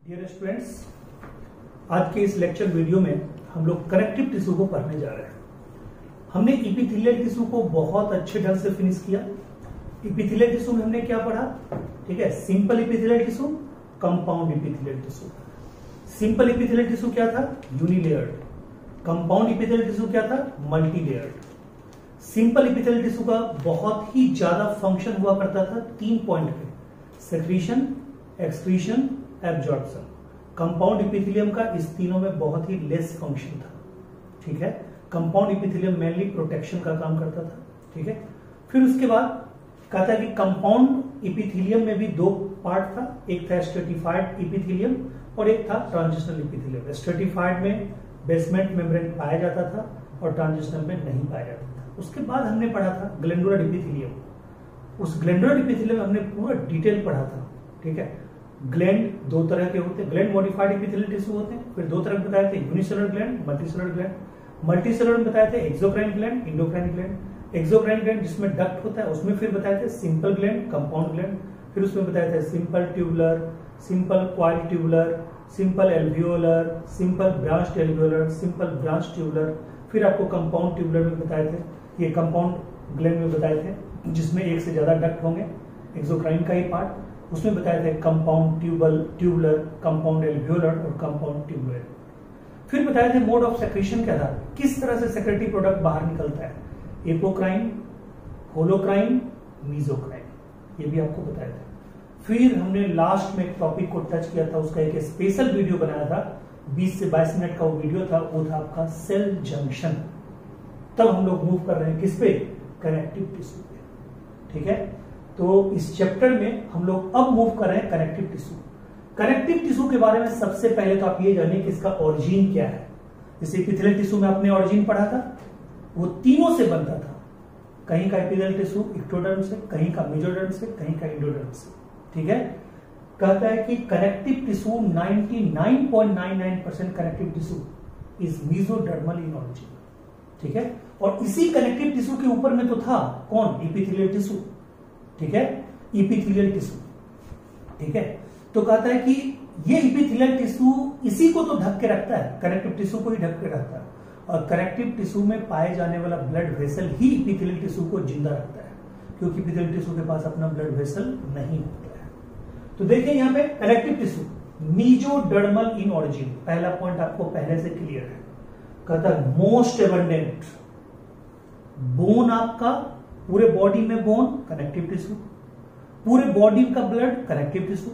Dear students, आज के इस लेक्चर वीडियो में हम लोग कनेक्टिव टिश्यू को पढ़ने जा रहे हैं। हमने इपिथेलियल टिश्यू को बहुत अच्छे ढंग से फिनिश किया। इपिथेलियल टिश्यू में हमने क्या पढ़ा? ठीक है, simple epithelial tissue, compound epithelial tissue. Simple epithelial tissue क्या था? यूनिलेयर्ड। कंपाउंड इपिथेलियल टिश्यू क्या था? मल्टीलेयर्ड। सिंपल इपिथेलियल टिश्यू का बहुत ही ज्यादा फंक्शन हुआ करता था 3 पॉइंट पे: secretion, excretion, absorption. Compound epithelium का इस तीनों में बहुत ही लेस फंक्शन था। ठीक है, कंपाउंड इपिथेलियम मेनली प्रोटेक्शन का काम करता था। ठीक है, फिर उसके बाद कहता है कि कंपाउंड इपिथेलियम में भी 2 पार्ट था, एक था स्ट्रेटिफाइड इपिथेलियम और एक था ट्रांजिशनल इपिथेलियम। स्ट्रेटिफाइड में बेसमेंट मेम्ब्रेन पाया जाता था और ट्रांजिशनल में नहीं पाया जाता था। उसके बाद हमने पढ़ा था ग्लैंडुलर इपिथेलियम। उस ग्लैंडुलर इपिथेलियम में हमने पूरा डिटेल पढ़ा था। ठीक है, ग्लैंड 2 तरह के होते हैं, ग्लैंड मॉडिफाइड इपिथेलियल टिश्यू होते हैं। फिर 2 तरह के बताए थे, unicellular gland, multicellular gland. Multicellular में बताए थे exocrine gland, endocrine gland. Exocrine gland जिसमें डक्ट होता है, उसमें फिर बताए थे सिंपल ग्लैंड, कंपाउंड ग्लैंड। फिर उसमें बताए थे simple tubular, simple coil tubular, simple alveolar, simple branched alveolar, simple branch tubular. फिर आपको कंपाउंड ट्यूबुलर में बताए थे, ये कंपाउंड ग्लैंड में बताए थे जिसमें एक से ज्यादा डक्ट होंगे, एक्सोक्राइन का ही पार्ट। उसमें बताए थे कंपाउंड ट्यूबुलर, कंपाउंड एल्वियोलर और कंपाउंड ट्यूबुलर। फिर बताए थे मोड ऑफ सेक्रेशन क्या था, किस तरह से सेक्रेटरी प्रोडक्ट बाहर निकलता है, एपोक्राइन, होलोक्राइन, मीजोक्राइन, ये भी आपको बताया था। फिर हमने लास्ट में एक टॉपिक को टच किया था, उसका एक स्पेशल वीडियो बनाया था, 20 से 22 मिनट का वो वीडियो था, वो था आपका सेल जंक्शन। तब हम लोग मूव कर रहे हैं किस पे? कनेक्टिव टिश्यू पे। ठीक है, तो इस चैप्टर में हम लोग अब मूव कर रहे हैं कनेक्टिव टिश्यू। कनेक्टिव टिश्यू के बारे में सबसे पहले तो आप ये जानिए कि इसका ओरिजिन क्या है। जैसे एपिथेलियल टिश्यू में आपने ओरिजिन पढ़ा था, वो तीनों से बनता था। कहीं का एपिथेलियल टिश्यू इक्टोडर्म से, कहीं का मेसोडर्म से, कहीं का एंडोडर्म से। ठीक है, कहता है कि connective tissue 99.99% connective tissue is mesodermal in origin. ठीक है, और इसी कनेक्टिव टिश्यू के ऊपर में तो था कौन? Epithelial tissue. ठीक है, एपिथेलियल टिश्यू। ठीक है, तो कहता है कि ये एपिथेलियल टिश्यू इसी को तो ढक के रखता है, कनेक्टिव टिश्यू को ही ढक के रखता है। और कनेक्टिव टिश्यू में पाए जाने वाला ब्लड वेसल ही एपिथेलियल टिश्यू को जिंदा रखता है, क्योंकि एपिथेलियल टिश्यू के पास अपना ब्लड वेसल नहीं होता है। तो देखिए यहाँ पे connective tissue mesodermal in origin, पहला पॉइंट आपको पहले से क्लियर है। कहता है मोस्ट एबंडेंट बोन, आपका पूरे बॉडी में बोन कनेक्टिव टिश्यू, पूरे बॉडी का ब्लड कनेक्टिव टिश्यू,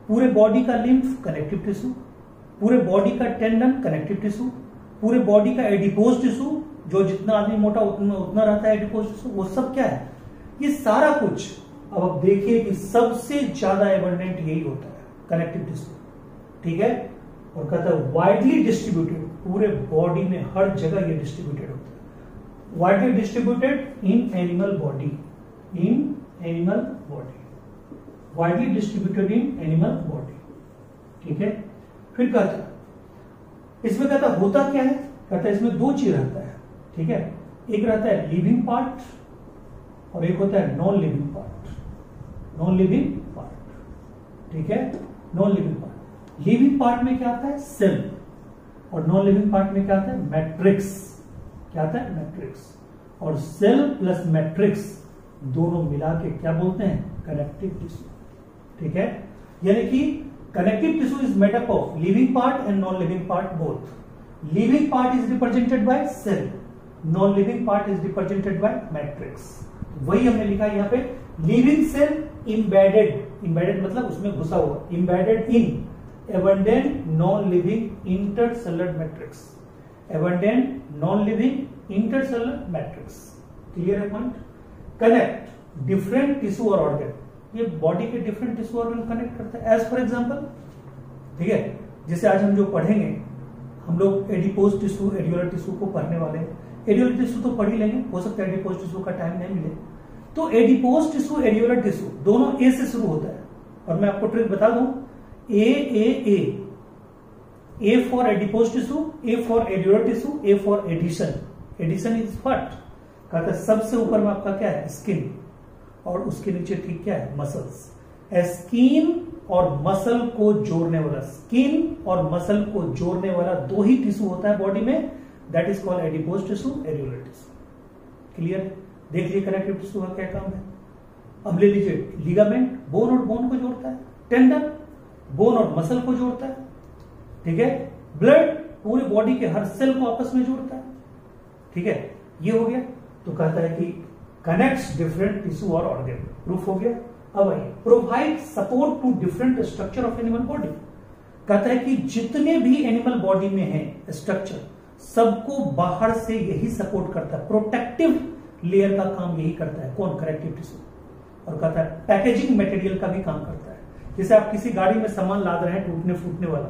पूरे बॉडी का लिम्फ कनेक्टिव टिश्यू, पूरे बॉडी का टेंडन कनेक्टिव टिश्यू, पूरे बॉडी का एडिपोज टिश्यू, जो जितना आदमी मोटा उतना रहता है एडिपोज टिश्यू, वो सब क्या है? ये सारा कुछ। अब आप देखिए कि सबसे ज्यादा एबंडेंट यही होता है, कनेक्टिव टिश्यू। ठीक है, और कहता है वाइडली डिस्ट्रीब्यूटेड, पूरे बॉडी में हर जगह ये डिस्ट्रीब्यूटेड होता है। Widely distributed in animal body, in animal body, widely distributed in animal body. ठीक है, फिर कहता है इसमें कहता होता क्या है? कहता है इसमें 2 चीज रहता है। ठीक है, एक रहता है लिविंग पार्ट और एक होता है non living part. Non living part, ठीक है, non living part. Living part में क्या आता है? सेल, और नॉन लिविंग पार्ट में क्या आता है? मैट्रिक्स। क्या आता है? मैट्रिक्स। और सेल प्लस मैट्रिक्स दोनों मिला के क्या बोलते हैं? Connective tissue. ठीक है, यानी कि connective tissue is made up of living part and non living part both. Living part is represented by cell, non living part is represented by matrix. वही हमने लिखा है यहाँ पे, लिविंग सेल इम्बेडेड, इम्बेडेड मतलब उसमें घुसा हुआ, embedded in abundant non living intercellular matrix, abundant non living intercellular matrix. Clear है पॉइंट? कनेक्ट डिफरेंट टिश्यू और ऑर्गन, ये बॉडी के डिफरेंट टिश्यू ऑर्गन कनेक्ट करता है। एज फॉर एग्जांपल, ठीक है, जैसे आज हम जो पढ़ेंगे, हम लोग एडिपोज टिश्यू, एडियोलर टिश्यू को पढ़ने वाले हैं। एडियोलर टिश्यू तो पढ़ ही लेंगे, हो सकता है एडिपोज टिश्यू का टाइम नहीं मिले। तो एडिपोज टिश्यू, एडियोलर टिश्यू दोनों ए से शुरू होता है। और मैं आपको ट्रिक बता दूं, A for adipose tissue, A for areolar tissue, A for addition. Addition is what? कहता है सबसे ऊपर में आपका क्या है? स्किन, और उसके नीचे ठीक क्या है? मसल्स। स्किन और मसल को जोड़ने वाला, स्किन और मसल को जोड़ने वाला दो ही टिश्यू होता है बॉडी में, that is called adipose tissue, areolar tissue. Clear? देख लीजिए कनेक्टिव टिश्यू का क्या काम है। अब ले लीजिए लिगामेंट, बोन और बोन को जोड़ता है, टेंडन बोन और मसल को जोड़ता है, ठीक है, ब्लड पूरे बॉडी के हर सेल को आपस में जोड़ता है, ठीक है, ये हो गया। तो कहता है कि कनेक्ट्स डिफरेंट टिश्यू और ऑर्गन, प्रूफ हो गया। अब आइए, provide support to different structure of animal body. कहता है कि जितने भी एनिमल बॉडी में है स्ट्रक्चर, सबको बाहर से यही सपोर्ट करता है, प्रोटेक्टिव लेयर का काम यही करता है। कौन? Connective tissue. और कहता है पैकेजिंग मटेरियल का भी काम करता है। जैसे आप किसी गाड़ी में सामान लाद रहे हैं टूटने फूटने वाला,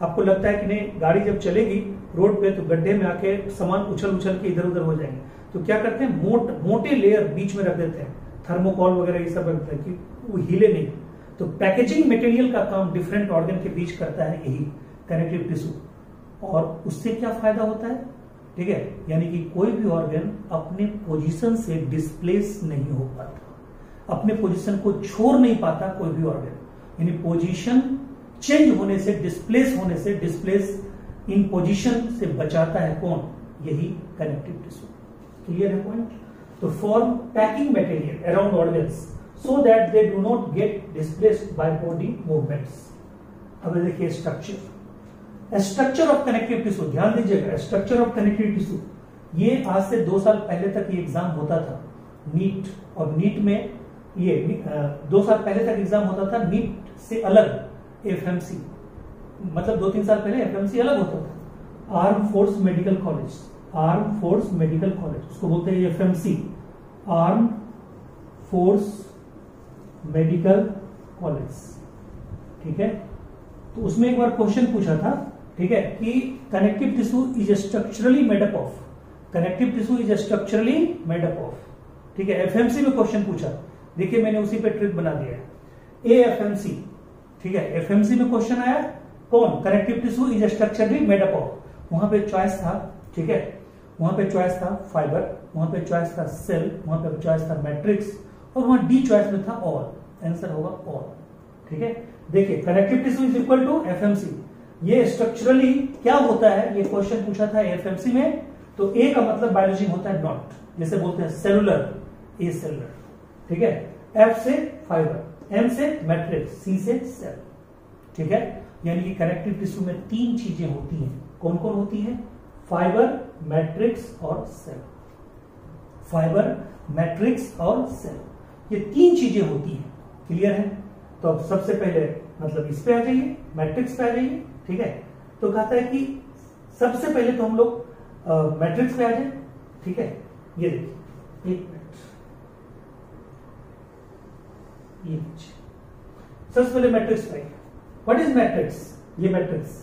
आपको लगता है कि नहीं गाड़ी जब चलेगी रोड पे तो गड्ढे में आके सामान उछल उछल के इधर उधर हो जाएंगे, तो क्या करते हैं, मोटे लेयर बीच में रख देते हैं, थर्मोकॉल वगैरह ये सब रखते हैं कि वो हिले नहीं। तो पैकेजिंग मटेरियल का काम डिफरेंट ऑर्गन के बीच करता है यही कनेक्टिव टिश्यू। और उससे क्या फायदा होता है, ठीक है, यानी कि कोई भी ऑर्गन अपने पोजीशन से डिस्प्लेस नहीं हो पाता, अपने पोजीशन को छोड़ नहीं पाता कोई भी ऑर्गन, यानी पोजीशन चेंज होने से, डिस्प्लेस इन पोजीशन से बचाता है कौन? यही कनेक्टिव टिश्यू। क्लियर है पॉइंट? तो form packing material around organs so that they do not gate displaced by body movements. अब देखिए स्ट्रक्चर ऑफ कनेक्टिव टिश्यू, ध्यान दीजिएगा, स्ट्रक्चर ऑफ कनेक्टिव टिश्यू, ये आज से 2 साल पहले तक ये एग्जाम होता था नीट, और नीट में ये 2 साल पहले तक एग्जाम होता था, नीट से अलग एफएमसी, मतलब 2-3 साल पहले एफएमसी अलग होता था, arm force medical college, arm force medical college, उसको बोलते हैं FMC, arm force medical college, ठीक है। तो उसमें एक बार क्वेश्चन पूछा था, ठीक है, कि connective tissue is structurally made up of, connective tissue is structurally made up of, ठीक है, एफएमसी में क्वेश्चन पूछा। देखिए मैंने उसी पे ट्रिक बना दिया है, एएफएमसी, ठीक है, एफएमसी में क्वेश्चन आया कौन? Connective tissue is structurally made up of. वहां पे चॉइस था, ठीक है, वहां पे चॉइस था फाइबर, वहां पे चॉइस था सेल, वहां पे चॉइस था मैट्रिक्स, और वहां डी चॉइस में था ऑल, आंसर होगा ऑल, ठीक है। देखिए connective tissue is equal to FMC, ये स्ट्रक्चरली क्या होता है, ये क्वेश्चन पूछा था एफएमसी में, तो ए का मतलब बायोलॉजी होता है नॉट, जैसे बोलते हैं सेलुलर, ए सेलुलर, ठीक है, एफ से फाइबर, एम से मैट्रिक्स, सी से सेल, ठीक है। यानी कि कनेक्टिव टिश्यू में 3 चीजें होती हैं, कौन कौन होती है? फाइबर, मैट्रिक्स और सेल, फाइबर, मैट्रिक्स और सेल, ये 3 चीजें होती हैं। क्लियर है? तो अब सबसे पहले मतलब इस पे आ जाइए, मैट्रिक्स पे आ जाइए, ठीक है। तो कहता है कि सबसे पहले तो हम लोग मैट्रिक्स पे आ जाए, ठीक है। ये देखिए, एक मिनट, ये सबसे पहले मैट्रिक्स पे, व्हाट इज मैट्रिक्स? ये मैट्रिक्स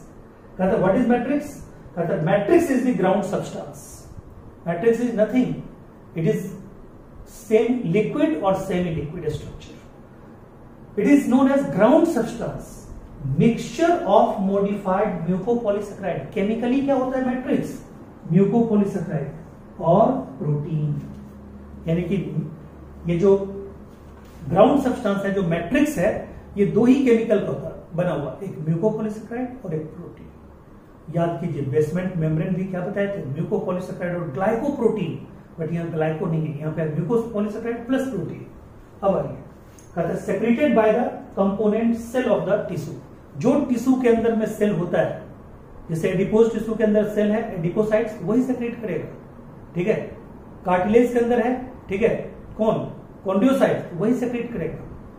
कहता है, व्हाट इज मैट्रिक्स? कहता है matrix is the ground substance, matrix is nothing, it is same liquid और semi liquid structure, it is known as ground substance, mixture of modified mucopolysaccharide। Chemically क्या होता है matrix? Mucopolysaccharide और protein, यानी कि ये जो ग्राउंड सब्सटेंस है, जो मैट्रिक्स है, ये 2 ही केमिकल का बना हुआ, एक म्यूकोपॉलीसेकेराइड और एक प्रोटीन। याद कीजिए बेसमेंट मेम्ब्रेन भी क्या बताए थे, म्यूकोपॉलीसेकेराइड और ग्लाइकोप्रोटीन, बट यहाँ ग्लाइको नहीं है, यहाँ पे म्यूकोपॉलीसेकेराइड प्लस प्रोटीन। अब आइए, कहता है secreted by the component cell of the tissue, जो टिश्यू के अंदर में सेल होता है, जैसे एडिपोज टिश्यू के अंदर सेल है, एडिपोसाइट्स, वही सेक्रेट करेगा, ठीक है। कार्टिलेज के अंदर है, ठीक है, कौन? कॉन्ड्रोसाइट्स, वही सेक्रेट करेगा।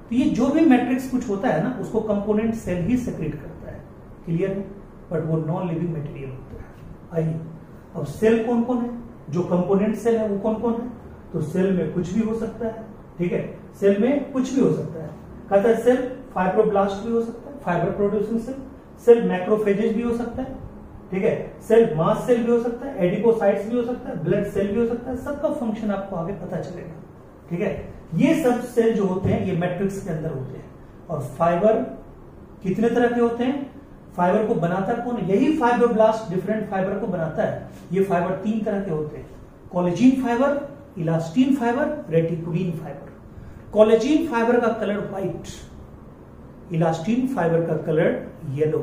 तो ये जो भी मैट्रिक्स कुछ होता है ना, उसको कंपोनेंट सेल ही सेक्रेट करता है। क्लियर है? बट वो नॉन लिविंग मटेरियल होता है। आइए अब सेल कौन कौन है, जो कंपोनेंट सेल है वो कौन कौन है? तो सेल में कुछ भी हो सकता है, ठीक है, सेल में कुछ भी हो सकता है। कहता है सेल फाइब्रोब्लास्ट भी हो सकता है, fibre producing cell, cell macrophages भी हो सकता है, ठीक है, सेल मास सेल भी हो सकता है, एडिपोसाइट्स भी हो सकता है, ब्लड सेल भी हो सकता है, सबका फंक्शन आपको आगे पता चलेगा, ठीक है। ये सब सेल जो होते हैं ये मैट्रिक्स के अंदर होते हैं। और फाइबर कितने तरह के होते हैं? फाइबर को बनाता कौन? यही फाइब्रोब्लास्ट डिफरेंट फाइबर को बनाता है। ये फाइबर 3 तरह के होते हैं, collagen fibre, elastin fibre, reticulin fibre. Collagen fibre का कलर व्हाइट, इलास्टिन फाइबर का कलर येलो,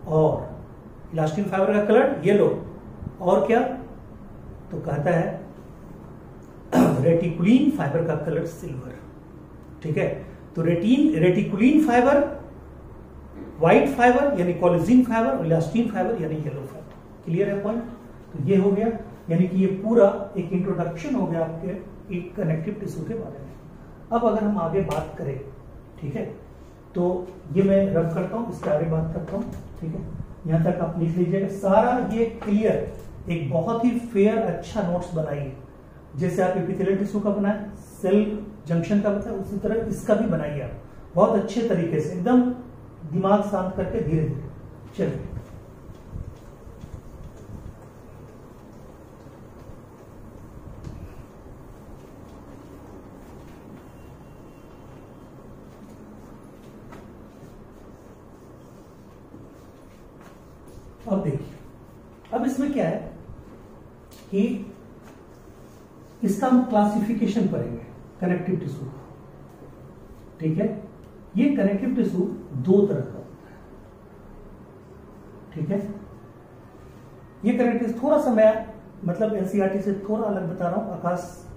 और इलास्टिन फाइबर का कलर येलो, और क्या तो कहता है रेटिकुलिन फाइबर का कलर सिल्वर। ठीक है, तो रेटिकुलिन फाइबर, व्हाइट फाइबर यानी कोलेजिन फाइबर, और इलास्टिन फाइबर यानी येलो फाइबर। क्लियर है पॉइंट? तो ये हो गया, यानी कि ये पूरा एक इंट्रोडक्शन हो गया आपके एक कनेक्टिव टिश्यू के बारे में। अब अगर हम आगे बात करें, ठीक है, तो ये मैं रब करता हूं, इसके आगे बात करता हूं। ठीक है, यहां तक आप लिख लीजिएगा सारा ये क्लियर, एक बहुत ही फेयर अच्छा नोट्स बनाइए। जैसे आप एपिथेलियल टिश्यू का बनाए, सेल जंक्शन का बताया, उसी तरह इसका भी बनाइए आप बहुत अच्छे तरीके से, एकदम दिमाग शांत करके धीरे धीरे। चलिए अब देखिए, अब इसमें क्या है कि इसका हम क्लासिफिकेशन करेंगे कनेक्टिव टिश्यू। ठीक है, ये कनेक्टिव टिश्यू दो तरह का होता है। ठीक है, ये कनेक्टिव थोड़ा सा मैं मतलब एनसीईआरटी से थोड़ा अलग बता रहा हूं, आकाश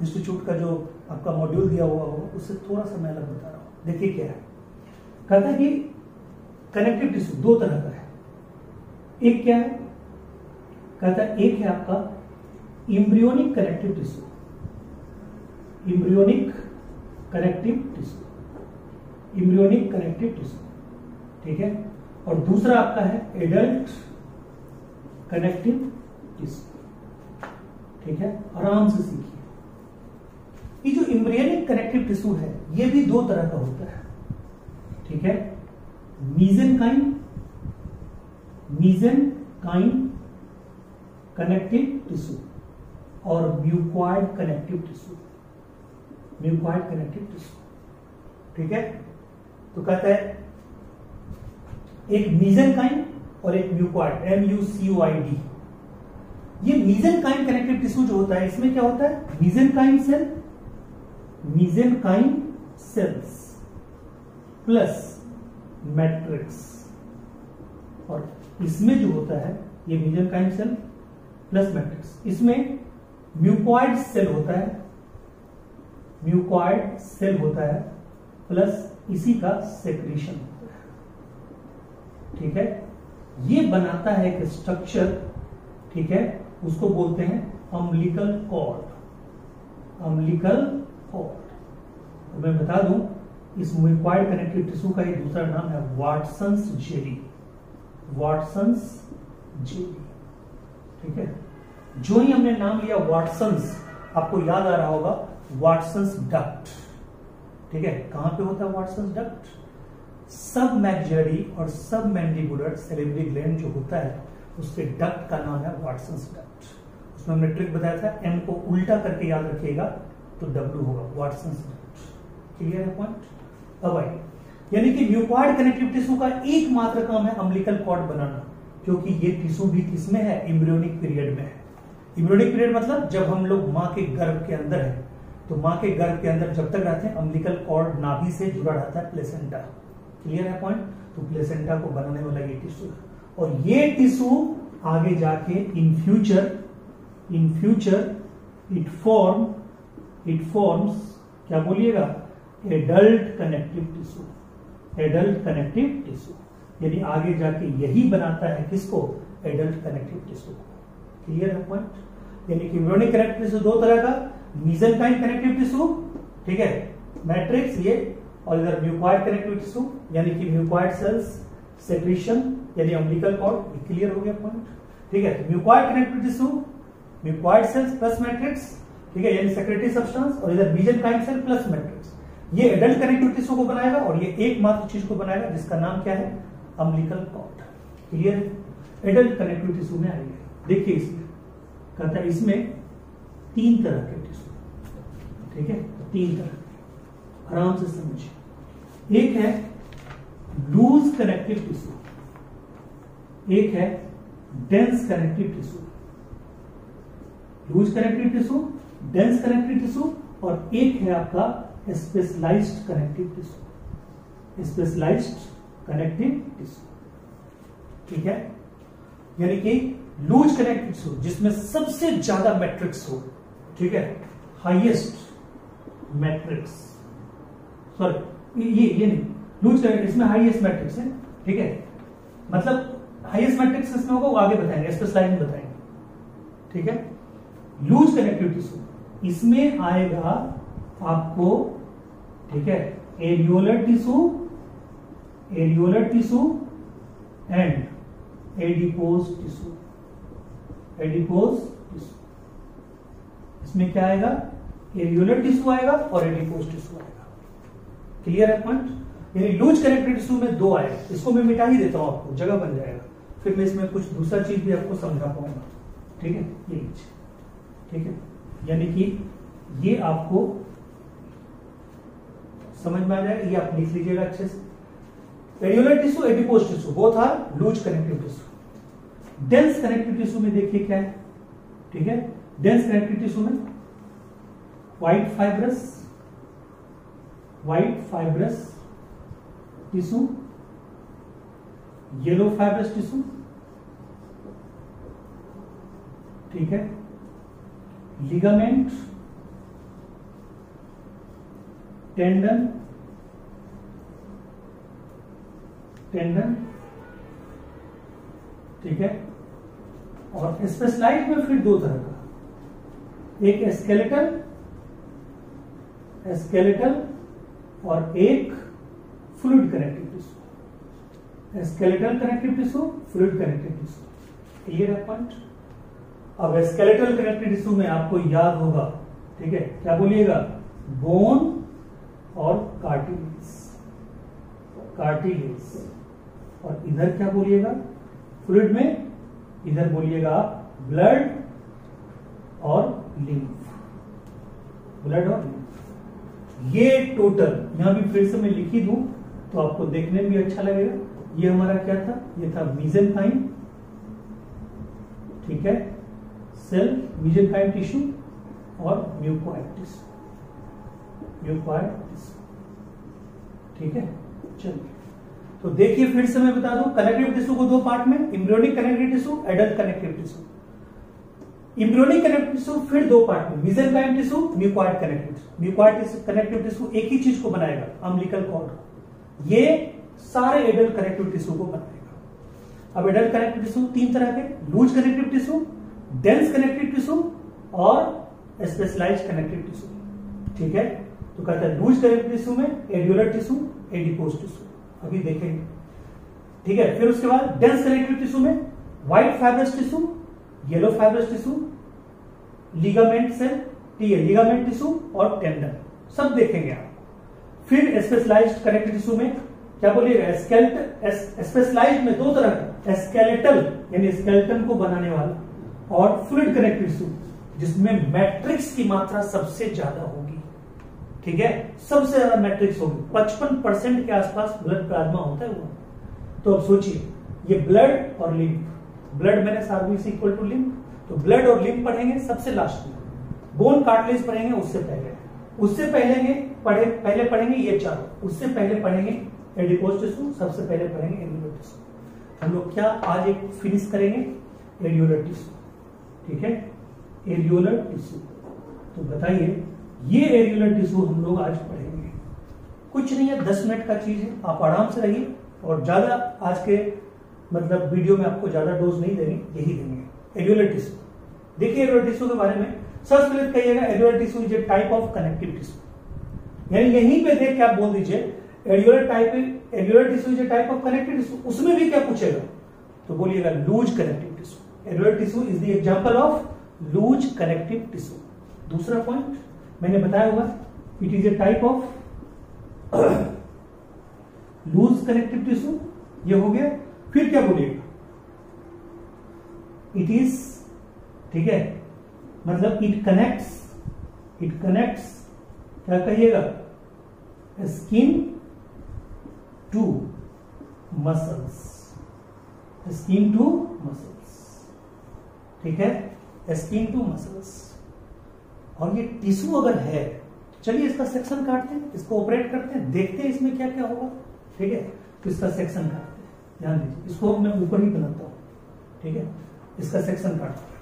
इंस्टीट्यूट का जो आपका मॉड्यूल दिया हुआ होगा उससे थोड़ा सा मैं अलग बता रहा हूं। देखिए क्या है, कहता है कि कनेक्टिव टिश्यू दो तरह का है। एक क्या है, कहता है एक है आपका embryonic connective tissue, embryonic connective tissue, embryonic connective tissue. ठीक है, और दूसरा आपका है एडल्ट कनेक्टिव टिश्यू। ठीक है, आराम से सीखिए। ये जो इम्ब्रियोनिक कनेक्टिव टिश्यू है ये भी दो तरह का होता है। ठीक है, मीजेनकाइम कनेक्टिव टिश्यू और mucoid connective tissue, mucoid connective tissue. ठीक है, तो कहता है एक मीजेनकाइम और एक म्यूकॉइड, MUCOID। ये मीजेनकाइम कनेक्टिव टिश्यू जो होता है इसमें क्या होता है, मीजेनकाइम सेल्स प्लस मैट्रिक्स, और इसमें जो होता है ये मीजेनकाइम सेल प्लस मैट्रिक्स, इसमें म्यूकॉइड सेल होता है, म्यूकॉइड सेल होता है प्लस इसी का सेक्रीशन होता है। ठीक है, ये बनाता है एक स्ट्रक्चर। ठीक है, उसको बोलते हैं अम्बिलिकल कॉर्ड, अम्बिलिकल कॉर्ड। तो मैं बता दूं इस म्यूकॉइड कनेक्टिव टिश्यू का ये दूसरा नाम है वाटसन्स जेली, वाटसन्स जेली। ठीक है, जो ही हमने नाम लिया वाटसन्स, आपको याद आ रहा होगा वाटसन्स डक्ट। ठीक है, कहां पे होता है वाटसन्स डक्ट, सब मैक्सिलरी और सब मैंडिबुलर सेरेब्रल ग्लैंड जो होता है उसके डक्ट का नाम है वाटसन्स डक्ट। उसमें हमने ट्रिक बताया था, एम को उल्टा करके याद रखिएगा तो डब्ल्यू होगा, वाटसन्स डक्ट। क्लियर है पॉइंट? अब आइए, यानी कि म्यूकॉइड कनेक्टिव टिश्यू का एकमात्र काम है अम्बिलिकल कॉर्ड बनाना, क्योंकि ये टिश्यू भी किसमें है, एम्ब्रियोनिक पीरियड में है। एम्ब्रियोनिक पीरियड मतलब जब हम लोग मां के गर्भ के अंदर है, तो मां के गर्भ के अंदर जब तक रहते हैं अम्बिलिकल कॉर्ड नाभि से जुड़ा रहता है प्लेसेंटा। क्लियर है पॉइंट? तो प्लेसेंटा को बनाने वाला ये टिश्यू है, और ये टिश्यू आगे जाके इन फ्यूचर इट फॉर्म्स क्या बोलिएगा, adult connective tissue, adult connective tissue, यानी आगे जाके यही बनाता है किसको, एडल्ट कनेक्टिव टिश्यू को। क्लियर है पॉइंट? यानी कि एम्ब्रियोनिक कनेक्टिव टिश्यू दो तरह का, मीसेनकाइम कनेक्टिव टिश्यू, ठीक है, मैट्रिक्स ये, और इधर म्यूकॉइड कनेक्टिव टिश्यू यानी कि म्यूकॉइड सेल्स, सेक्रीशन यानी अम्बिलिकल कॉर्ड। क्लियर हो गया पॉइंट? ठीक है, mucoid connective tissue, mucoid cells plus matrix, ठीक है, यानी सेक्रेटरी सब्सटेंस, और इधर मीसेनकाइम सेल प्लस मैट्रिक्स, ये एडल्ट कनेक्टिव टिश्यू को बनाएगा, और ये एकमात्र चीज को बनाएगा जिसका नाम क्या है, umbilical cord. Clear? Adult connective tissue में आएंगे। देखिए इसमें कहता है इसमें तीन तरह के टिश्यू, ठीक है, तीन तरह के, आराम से समझिए। एक है लूज कनेक्टिव टिश्यू, एक है dense connective tissue, loose connective tissue, dense connective tissue, और एक है आपका specialised connective tissue. Specialised connective tissue, ठीक है। यानी कि लूज कनेक्टिव टिश्यू जिसमें सबसे ज्यादा मैट्रिक्स हो, ठीक है, हाईएस्ट मैट्रिक्स, सॉरी ये नहीं, लूज कनेक्टिव इसमें हाईएस्ट मैट्रिक्स है, ठीक है, मतलब हाईएस्ट मैट्रिक्स इसमें होगा वो आगे बताएंगे, स्पेशलाइज में बताएंगे, ठीक है। लूज कनेक्टिव टिश्यू इसमें आएगा आपको, ठीक है, areolar tissue and adipose tissue. इसमें क्या आएगा, एरियोलर टिश्यू आएगा और एडिपोज टिश्यू आएगा। क्लियर है पॉइंट? यानी लूज कनेक्टिव टिश्यू में दो आएगा, इसको मैं मिटा ही देता हूं, आपको जगह बन जाएगा, फिर मैं इसमें कुछ दूसरा चीज भी आपको समझा पाऊंगा, ठीक है। ये लीजिए, ठीक है, यानी कि ये आपको समझ में आ जाएगा, ये आप लिख लीजिएगा अच्छे से। Areolar tissue, adipose tissue, both are loose connective tissue. Dense connective tissue में देखिए क्या है, ठीक है। डेंस कनेक्टिव टिश्यू में white fibrous tissue, yellow fibrous tissue, ठीक है, लिगामेंट, टेंडन, ठीक है। और स्पेशलाइज्ड में फिर दो तरह का, एक स्केलेटल और एक fluid connective tissue. Skeletal connective tissue, fluid connective tissue, clear है पॉइंट? अब स्केलेटल कनेक्टिव टिश्यू में आपको याद होगा, ठीक है, क्या बोलिएगा, बोन और कार्टिलेज। और इधर क्या बोलिएगा, फ्लूइड में इधर बोलिएगा आप ब्लड और लिम्फ, ये टोटल यहां भी फिर से मैं लिखी दूं तो आपको देखने में भी अच्छा लगेगा। ये हमारा क्या था, ये था मीसेनकाइम, ठीक है, सेल मीसेनकाइम टिश्यू और म्यूकोइड टिश्यू, ठीक है। चलिए तो देखिए फिर से मैं बता दूं, कनेक्टिव टिश्यू को दो पार्ट में, embryonic connective tissue, adult connective tissue. Embryonic connective tissue फिर दो पार्ट में, mesenchyme tissue, mucoid connective tissue. Mucoid connective tissue एक ही चीज को बनाएगा, अम्बिलिकल कॉर्ड। ये सारे एडल्ट कनेक्टिव टिश्यू को बनाएगा। अब एडल्ट कनेक्टिव टिश्यू तीन तरह के, loose connective tissue, dense connective tissue और स्पेशलाइज्ड कनेक्टिव टिश्यू, ठीक है। तो कहता है लूज कनेक्टिव टिश्यू में एरियोलर टिश्यू, एडिपोज टिश्यू, अभी देखेंगे, ठीक है। फिर उसके बाद डेंस कनेक्टिव टिश्यू में white fibrous tissue, yellow fibrous tissue, ligament cell, ठीक है, लिगामेंट टिश्यू और टेंडन, सब देखेंगे आप। फिर स्पेशलाइज्ड कनेक्टिव टिश्यू में क्या बोलिएगा, स्पेशलाइज्ड में दो तरह का, स्केलेटल यानी स्केलेटन को बनाने वाला और फ्लूइड कनेक्टिव टिश्यू जिसमें मैट्रिक्स की मात्रा सबसे ज्यादा होगी, ठीक है, सबसे ज्यादा मैट्रिक्स होगी, 55% के आसपास ब्लड प्लाज्मा होता है वो। तो अब सोचिए, ये ब्लड और लिम्फ, ब्लड मैंने आरबीसी इक्वल टू लिम्फ, तो ब्लड और लिम्फ पढ़ेंगे सबसे लास्ट में, बोन कार्टिलेज पढ़ेंगे उससे पहले पढ़ेंगे ये चारों, उससे पहले पढ़ेंगे एडिपोज टिश्यू, सबसे पहले पढ़ेंगे एरियोलर टिश्यू। हम लोग क्या आज एक फिनिश करेंगे, एरियोलर टिश्यू, ठीक है, एरियोलर टिश्यू। तो बताइए, ये एरियोलर टिश्यू हम लोग आज पढ़ेंगे, कुछ नहीं है, 10 मिनट का चीज है, आप आराम से रहिए और ज्यादा आज के मतलब वीडियो में आपको ज्यादा डोज नहीं देंगे, यही देंगे। एरियोलर टिश्यू देखिए, एरियोलर टिश्यू के बारे में सबसे पहले कहिएगा, areolar tissue is a type of connective tissue, यानी यहीं पे देख के आप बोल दीजिए areolar tissue is a type of connective tissue. उसमें भी क्या पूछेगा, तो बोलिएगा loose connective tissue. Areolar tissue is the example of loose connective tissue. दूसरा पॉइंट मैंने बताया हुआ, it is a type of loose connective tissue, ये हो गया। फिर क्या बोलिएगा, इट इज, ठीक है, मतलब इट कनेक्ट्स क्या कहिएगा, स्किन टू मसल्स, ठीक है, स्किन टू मसल्स। और ये टिश्यू अगर है, चलिए इसका सेक्शन काटते हैं, इसको ऑपरेट करते हैं, देखते हैं इसमें क्या क्या होगा, ठीक है, तो इसका सेक्शन काटते हैं, ध्यान दीजिए, इसको मैं ऊपर ही बनाता हूं, ठीक है, इसका सेक्शन काटते हैं।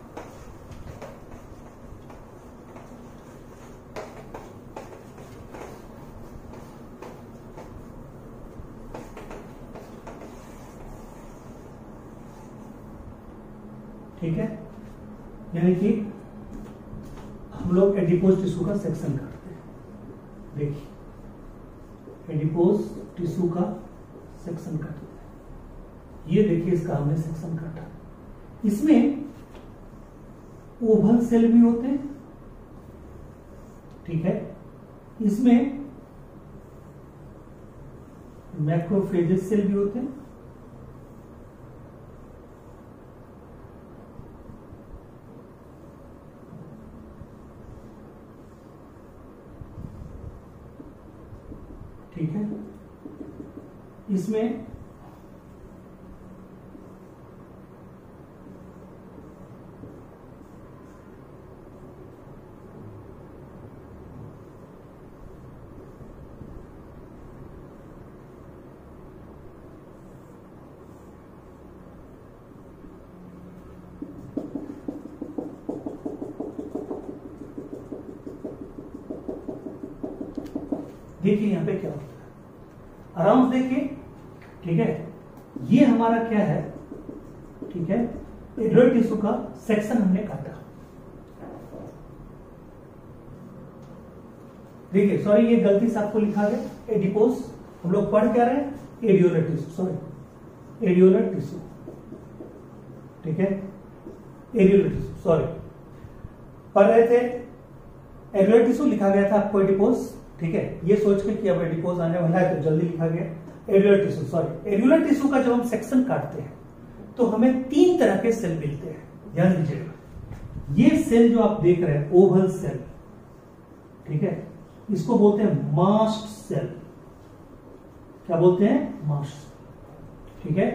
ठीक है, यानी कि हम लोग एडिपोज टिश्यू का सेक्शन काटते हैं। देखिए एडिपोज टिश्यू का सेक्शन काटते हैं, ये देखिए इसका हमने सेक्शन काटा। इसमें ओवल सेल भी होते हैं, ठीक है, इसमें मैक्रोफेजेस सेल भी होते हैं, ठीक है, इसमें देखिए यहां पे क्या होता है, आराम से देखिए, ठीक है, ये हमारा क्या है, ठीक है, एडल्ट टिश्यू का सेक्शन हमने काटा। देखिए सॉरी, ये गलती से आपको लिखा गया एडिपोज, हम लोग पढ़ क्या रहे हैं, एडियोलर टिश्यू, सॉरी एडियोलर टिश्यू, ठीक है, एडियोलर टिश्यू, सॉरी पढ़ रहे थे एडियोलर टिश्यू, लिखा गया था आपको एडिपोज, ठीक है, ये सोच के कि अब एडिपोज आने वाला है तो जल्दी लिखा गया एडियोलर टिश्यू, सॉरी एडियोलर टिश्यू का जब हम सेक्शन काटते हैं तो हमें 3 तरह के सेल मिलते हैं, ध्यान दीजिएगा। ये सेल जो आप देख रहे हैं ओवल सेल, ठीक है, इसको बोलते हैं मास्ट सेल, क्या बोलते हैं, मास्ट, ठीक है।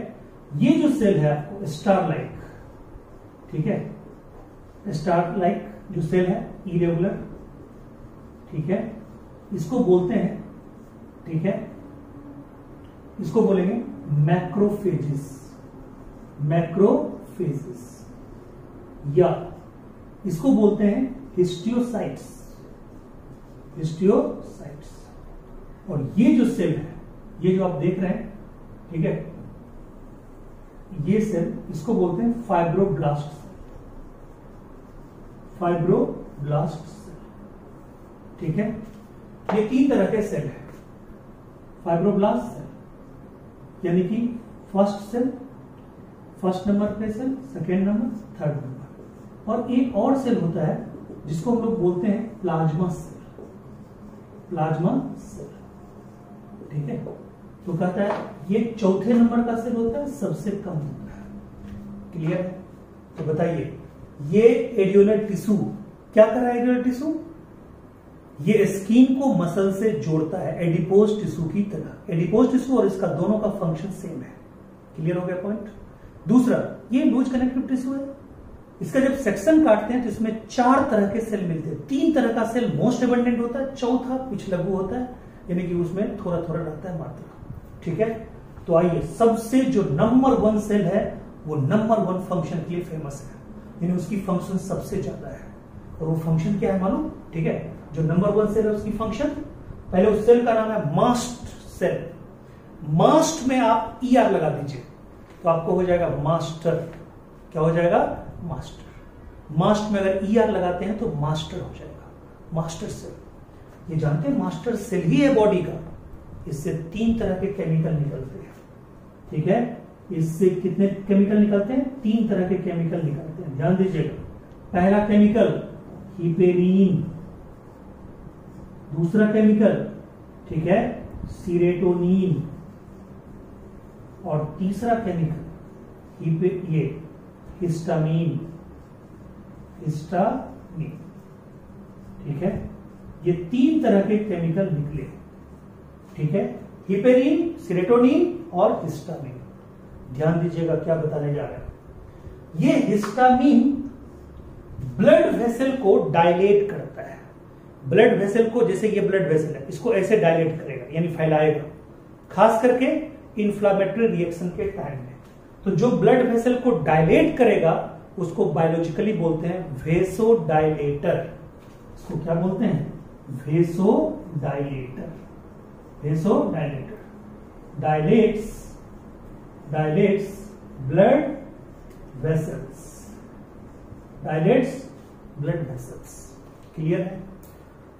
ये जो सेल है आपको स्टार लाइक, ठीक है, स्टार लाइक जो सेल है इरेगुलर, ठीक है, इसको बोलते हैं, ठीक है, इसको बोलेंगे मैक्रोफेजेस, मैक्रोफेजेस, या इसको बोलते हैं हिस्टियोसाइट्स, हिस्टियोसाइट्स। और ये जो सेल है, ये जो आप देख रहे हैं, ठीक है, ये सेल इसको बोलते हैं फाइब्रोब्लास्ट सेल, फाइब्रोब्लास्ट सेल, ठीक है। ये 3 तरह के सेल है, फाइब्रोब्लास्ट सेल यानी कि फर्स्ट सेल, फर्स्ट नंबर पे cell, second number, third number, और एक और सेल होता है जिसको हम लोग बोलते हैं प्लाज्मा सेल, प्लाज्मा सेल, ठीक है। तो कहता है ये चौथे नंबर का सेल होता है, सबसे कम होता है, क्लियर है। तो बताइए ये एडियोलर टिश्यू क्या कर रहा है, एडियोलर टिश्यू ये स्किन को मसल से जोड़ता है एडिपोज टिश्यू की तरह, एडिपोज टिश्यू और इसका दोनों का फंक्शन सेम है, क्लियर हो गया पॉइंट। दूसरा, ये लूज कनेक्टिव टिश्यू है, इसका जब सेक्शन काटते हैं तो इसमें 4 तरह के सेल मिलते हैं, 3 तरह का सेल मोस्ट एबंडेंट होता है, चौथा पिछलघु होता है, यानी कि उसमें थोड़ा थोड़ा रहता है मात्रा, ठीक है। तो आइए, सबसे जो नंबर 1 सेल है वो नंबर 1 फंक्शन के लिए फेमस है, यानी उसकी फंक्शन सबसे ज्यादा है, और वो फंक्शन क्या है मालूम, ठीक है। जो नंबर 1 सेल है उसकी फंक्शन, पहले उस सेल का नाम है मास्ट सेल, मास्ट में आप ER लगा दीजिए तो आपको हो जाएगा मास्टर, क्या हो जाएगा, मास्टर। मास्ट में अगर ER लगाते हैं तो मास्टर हो जाएगा, मास्टर सेल। ये जानते हैं मास्टर सेल ही है बॉडी का, इससे 3 तरह के केमिकल निकलते हैं, ठीक है। इससे कितने केमिकल निकलते हैं, 3 तरह के केमिकल निकलते हैं, ध्यान दीजिएगा। पहला केमिकल हिपेरीन, दूसरा केमिकल, ठीक है, सीरेटोनिन, और तीसरा केमिकल ये हिस्टामीन, हिस्टामीन, ठीक है। ये 3 तरह के केमिकल निकले, ठीक है, हिपेरीन, सीरेटोनिन और हिस्टामीन। ध्यान दीजिएगा क्या बताने जा रहे हैं। ये हिस्टामीन ब्लड वेसल को डायलेट करता है, ब्लड वेसल को, जैसे ये ब्लड वेसल है, इसको ऐसे डायलेट करेगा यानी फैलाएगा, खास करके इन्फ्लामेटरी रिएक्शन के टाइम में। तो जो ब्लड वेसल को डायलेट करेगा उसको बायोलॉजिकली बोलते हैं वेसोडाइलेटर। इसको क्या बोलते हैं? Vasodilator. Vasodilator dilates blood vessels, dilates blood vessels. Clear है?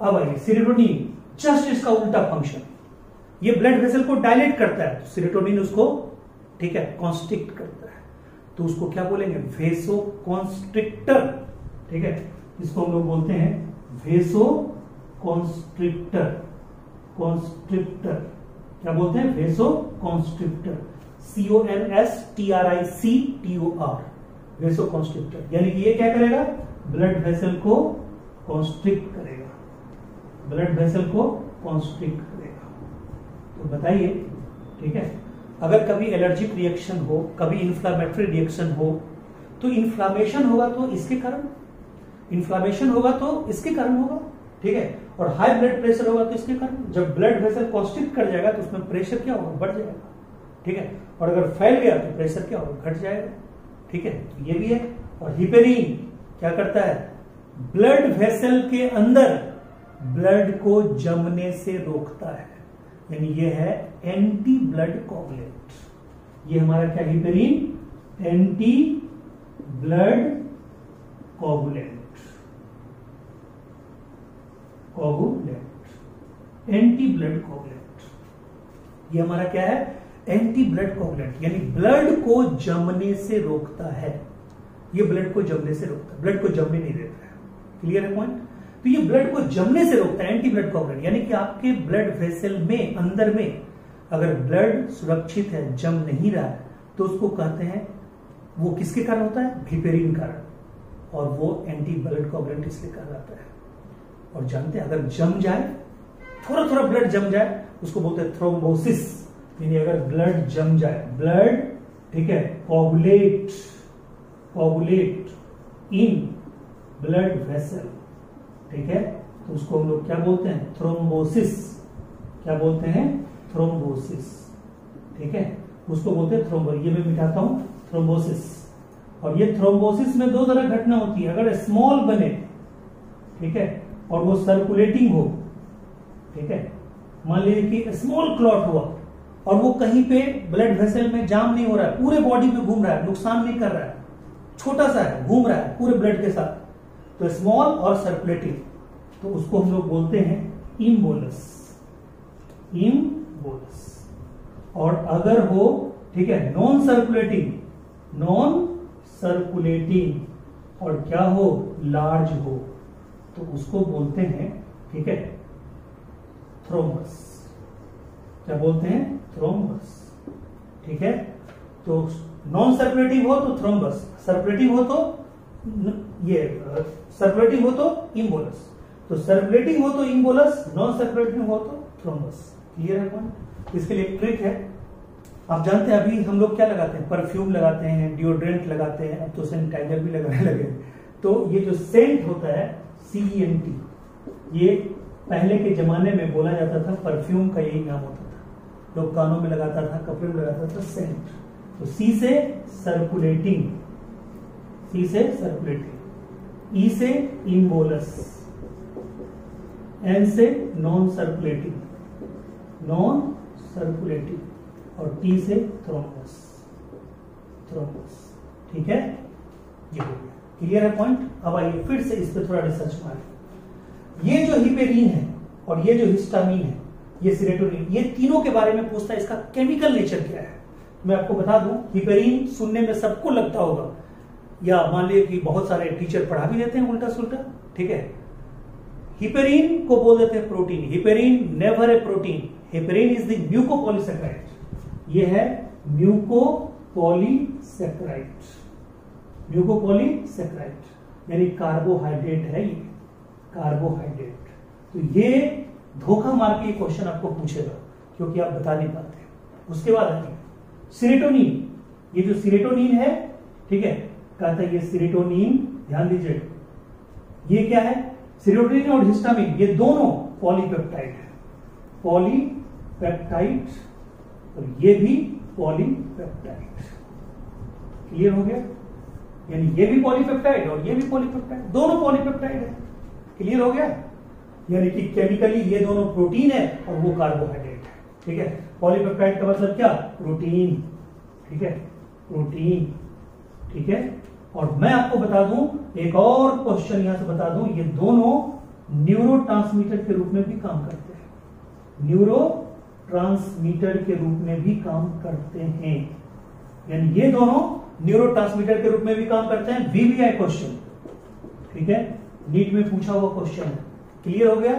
अब आइए सेरोटोनिन, जस्ट इसका उल्टा फंक्शन। ये ब्लड वेसल को डायलेट करता है, तो सेरोटोनिन उसको, ठीक है, कॉन्स्ट्रिक्ट करता है, तो उसको क्या बोलेंगे? वेसो कॉन्स्ट्रिक्टर। ठीक है, इसको हम लोग बोलते हैं वेसो कॉन्स्ट्रिक्टर। कॉन्स्ट्रिक्टर क्या बोलते हैं? वेसो कॉन्स्ट्रिक्टर। CONSTRICTOR, वेसो constrictor. यानी कि ये क्या करेगा? ब्लड वेसल को कॉन्स्ट्रिक्ट करेगा, ब्लड वेसल को कॉन्स्ट्रिक्ट करेगा। तो बताइए, ठीक है, अगर कभी एलर्जिक रिएक्शन हो, कभी इन्फ्लामेटरी रिएक्शन हो, तो इन्फ्लामेशन होगा तो इसके कारण, इन्फ्लामेशन होगा तो इसके कारण होगा, ठीक है, और हाई ब्लड प्रेशर होगा तो इसके कारण। जब ब्लड वेसल कॉन्स्ट्रिक्ट कर जाएगा तो उसमें प्रेशर क्या होगा? बढ़ जाएगा, ठीक है, और अगर फैल गया तो प्रेशर क्या होगा? घट जाएगा, ठीक है। ये भी है। और हिपेरिन क्या करता है? ब्लड वेसल के अंदर ब्लड को जमने से रोकता है, यानी ये है एंटी ब्लड कोगुलेंट। ये हमारा क्या? Heparin anti blood coagulant, anti blood coagulant. ये हमारा क्या है? एंटी ब्लड कोगुलेंट, यानी ब्लड को जमने से रोकता है। ये ब्लड को जमने से रोकता है, ब्लड को जमने नहीं देता है। क्लियर है पॉइंट? तो ये ब्लड को जमने से रोकता है, एंटी ब्लड कोगुलेंट। यानी कि आपके ब्लड वेसल में, अंदर में अगर ब्लड सुरक्षित है, जम नहीं रहा है, तो उसको कहते हैं, वो किसके कारण होता है? हिपेरिन कारण, और वो एंटी ब्लड कोगुलेंट इसलिए कहलाता है। और जानते हैं, अगर जम जाए, थोड़ा थोड़ा ब्लड जम जाए, उसको बोलते हैं थ्रोम्बोसिस। यानी अगर ब्लड जम जाए, ब्लड, ठीक है, कोगुलेट इन ब्लड वेसल, ठीक है, तो उसको हम लोग क्या बोलते हैं? थ्रोम्बोसिस। क्या बोलते हैं? थ्रोम्बोसिस, ठीक है, उसको बोलते हैं थ्रोम्बो। ये मैं मिटाता हूं, थ्रोम्बोसिस। और ये थ्रोम्बोसिस में दो तरह घटना होती है। अगर स्मॉल बने, ठीक है, और वो सर्कुलेटिंग हो, ठीक है, मान लीजिए कि स्मॉल क्लॉट हुआ और वो कहीं पे ब्लड वेसल में जाम नहीं हो रहा है, पूरे बॉडी में घूम रहा है, नुकसान नहीं कर रहा है, छोटा सा है, घूम रहा है पूरे ब्लड के साथ, तो स्मॉल और सर्कुलेटिंग, तो उसको हम लोग बोलते हैं इम्बोलस। और अगर हो, ठीक है, नॉन सर्कुलेटिंग और क्या हो? लार्ज हो, तो उसको बोलते हैं, ठीक है, थ्रोम्बस। क्या बोलते हैं? थ्रोम्बस, ठीक है। तो नॉन सर्कुलेटिंग हो तो थ्रोम्बस, सर्कुलेटिंग हो तो सर्कुलेटिंग हो तो इम्बोलस। तो सर्कुलेटिंग हो तो इम्बोलस, नॉन सर्कुलेटिंग हो तो थ्रोम्बस। क्लियर है पॉइंट? इसके लिए एक ट्रिक है। आप जानते हैं अभी हम लोग क्या लगाते हैं? परफ्यूम लगाते हैं, डिओड्रेंट लगाते हैं, अब तो सैनिटाइजर भी लगाने लगे। तो ये जो सेंट होता है, CENT, ये पहले के जमाने में बोला जाता था, परफ्यूम का यही नाम होता था। लोग कानों में लगाता था, कपड़े में लगाता था, सेंट। तो C से सर्कुलेटिंग, E से इम्बोलस, N से नॉन सर्कुलेटिंग, और T से थ्रोम्बस। ठीक है, ये हो गया। क्लियर है पॉइंट? अब आइए फिर से इस पर थोड़ा रिसर्च मारें। ये जो हिपेरिन है और ये जो हिस्टामिन है, ये सेरोटोनिन, ये तीनों के बारे में पूछता है, इसका केमिकल नेचर क्या है। मैं आपको बता दूं, हिपेरिन सुनने में सबको लगता होगा, या मान लीजिए कि बहुत सारे टीचर पढ़ा भी देते हैं उल्टा सुल्टा, ठीक है। हिपेरिन को बोल देते हैं protein. Heparin never a protein, heparin is the mucopolysaccharide. ये है म्यूकोपॉलीसैकेराइड, यानी कार्बोहाइड्रेट है ये, कार्बोहाइड्रेट। तो ये धोखा मार के क्वेश्चन आपको पूछेगा, क्योंकि आप बता नहीं पाते। उसके बाद आइए सेरोटोनिन। ये जो सेरोटोनिन है, ठीक है, कहता है ये सेरोटोनिन, ध्यान दीजिए, ये क्या है? सेरोटोनिन और हिस्टामिन ये दोनों पॉलीपेप्टाइड है, पॉलीपेप्टाइड और ये भी पॉलीपेप्टाइड। क्लियर हो गया? यानी ये भी पॉलीपेप्टाइड और ये भी पॉलीपेप्टाइड, दोनों पॉलीपेप्टाइड है। क्लियर हो गया? यानी कि केमिकली ये दोनों प्रोटीन है और वो कार्बोहाइड्रेट है। ठीक है, पॉलीपेप्टाइड का मतलब क्या? प्रोटीन। ठीक है, प्रोटीन। ठीक है, और मैं आपको बता दूं, एक और क्वेश्चन यहां से बता दूं, ये दोनों न्यूरोट्रांसमीटर के रूप में भी काम करते हैं। न्यूरोट्रांसमीटर के रूप में भी काम करते हैं। यानी ये दोनों न्यूरोट्रांसमीटर के रूप में भी काम करते हैं। VBI क्वेश्चन, ठीक है, नीट में पूछा हुआ क्वेश्चन है। क्लियर हो गया?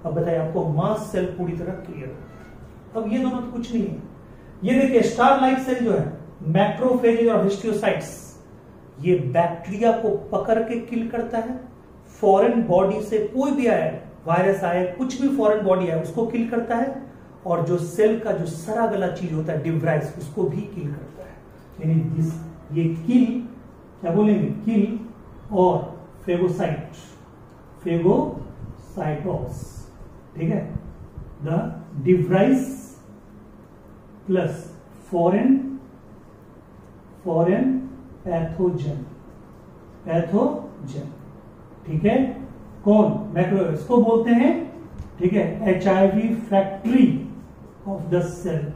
अब बताइए, आपको मास सेल पूरी तरह क्लियर हो गया। अब ये दोनों तो कुछ नहीं है। ये देखिए, स्टार लाइक सेल जो है, मैक्रोफेज और हिस्टियोसाइट्स, ये बैक्टीरिया को पकड़ के किल करता है। फॉरेन बॉडी से कोई भी आया, वायरस आए, कुछ भी फॉरेन बॉडी है, उसको किल करता है। और जो सेल का जो सड़ा गला चीज होता है, डिब्राइस, उसको भी किल करता है। यानी ये किल, क्या बोलेंगे? किल और फेगोसाइट, फेगोसाइटोस। ठीक है, द डिब्राइस प्लस फॉरेन पैथोजन। ठीक है, कौन? मैक्रो, इसको बोलते हैं, ठीक है, HIV factory of the cell,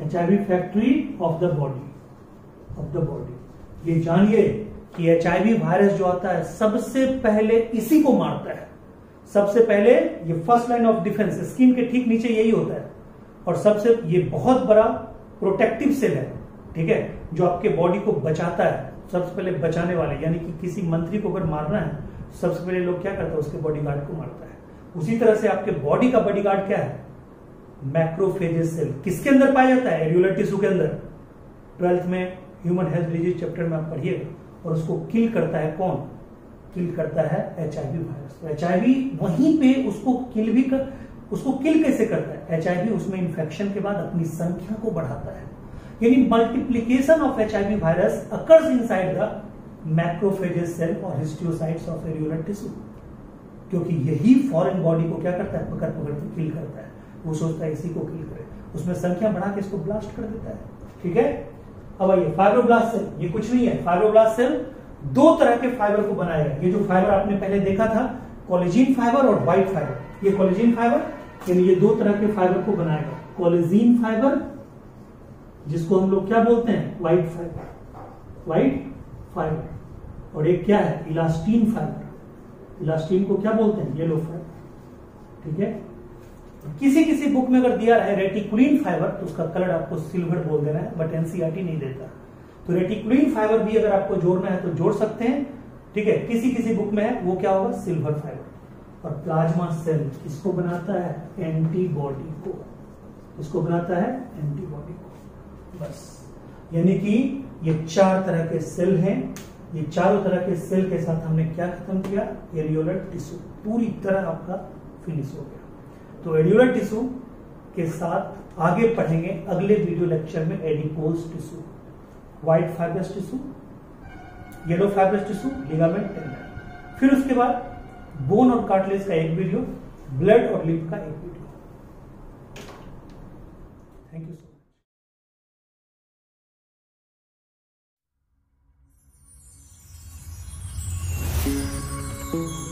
HIV factory of the body. ये जानिए कि HIV वायरस जो आता है, सबसे पहले इसी को मारता है। सबसे पहले ये first line of defence, skin के ठीक नीचे यही होता है। और सबसे ये बहुत बड़ा प्रोटेक्टिव सेल है। ठीक है, जो आपके बॉडी को बचाता है, सबसे पहले बचाने वाले। यानी कि किसी मंत्री को अगर मारना है, सबसे पहले लोग क्या करते हैं? उसके बॉडीगार्ड को मारता है। उसी तरह से आपके बॉडी का बॉडीगार्ड क्या है? Macrophages cell. किसके अंदर पाया जाता है? एल्वियोलर टिश्यू के अंदर। 12th में ह्यूमन हेल्थ डिजीज चैप्टर में आप पढ़िएगा। और उसको किल करता है कौन? किल करता है HIV वायरस। तो HIV वहीं पे उसको किल कैसे करता है? HIV उसमें इन्फेक्शन के बाद अपनी संख्या को बढ़ाता है। यानी multiplication of HIV virus occurs inside the macrophages cell और हिस्टियोसाइट्स ऑफ एल्वियोलर टिश्यू। क्योंकि यही फॉरेन बॉडी को क्या करता है? पकड़ के किल करता है। वो सोचता है इसी को किल करे, उसमें संख्या बढ़ा के इसको ब्लास्ट कर देता है। ठीक है, अब आइए फाइब्रोब्लास्ट सेल। ये कुछ नहीं है। फाइब्रोब्लास्ट सेल दो तरह के फाइबर को बनाएगा। ये जो फाइबर आपने पहले देखा था, कोलेजिन फाइबर और व्हाइट फाइबर। ये कोलेजिन फाइबर, यानी ये दो तरह के फाइबर को बनाएगा। कोलेजिन फाइबर, जिसको हम लोग क्या बोलते हैं? White fibre. और एक क्या है? इलास्टीन फाइबर। इलास्टीन को क्या बोलते हैं? Yellow fibre. ठीक है, किसी बुक में अगर दिया है रेटिकुलिन फाइबर, तो उसका कलर आपको सिल्वर बोल देना है, बट एनसीईआरटी नहीं देता। तो रेटिकुलिन फाइबर भी अगर आपको जोड़ना है तो जोड़ सकते हैं। ठीक है, किसी बुक में है, वो क्या होगा? Silver fibre. और प्लाज्मा सेल किसको बनाता है? एंटीबॉडी को। इसको बनाता है एंटीबॉडी को। बस, यानी कि ये चार तरह के सेल हैं। ये चारों तरह के सेल के साथ हमने क्या खत्म किया? एल्वियोलर टिश्यू पूरी तरह आपका फिनिश हो गया। तो एल्वियोलर टिश्यू के साथ आगे पढ़ेंगे अगले वीडियो लेक्चर में adipose tissue, white fibrous tissue, yellow fibrous tissue, ligament, tendon. फिर उसके बाद बोन और कार्टिलेज का एक वीडियो, ब्लड और लिम्फ का एक video. Thank you so much.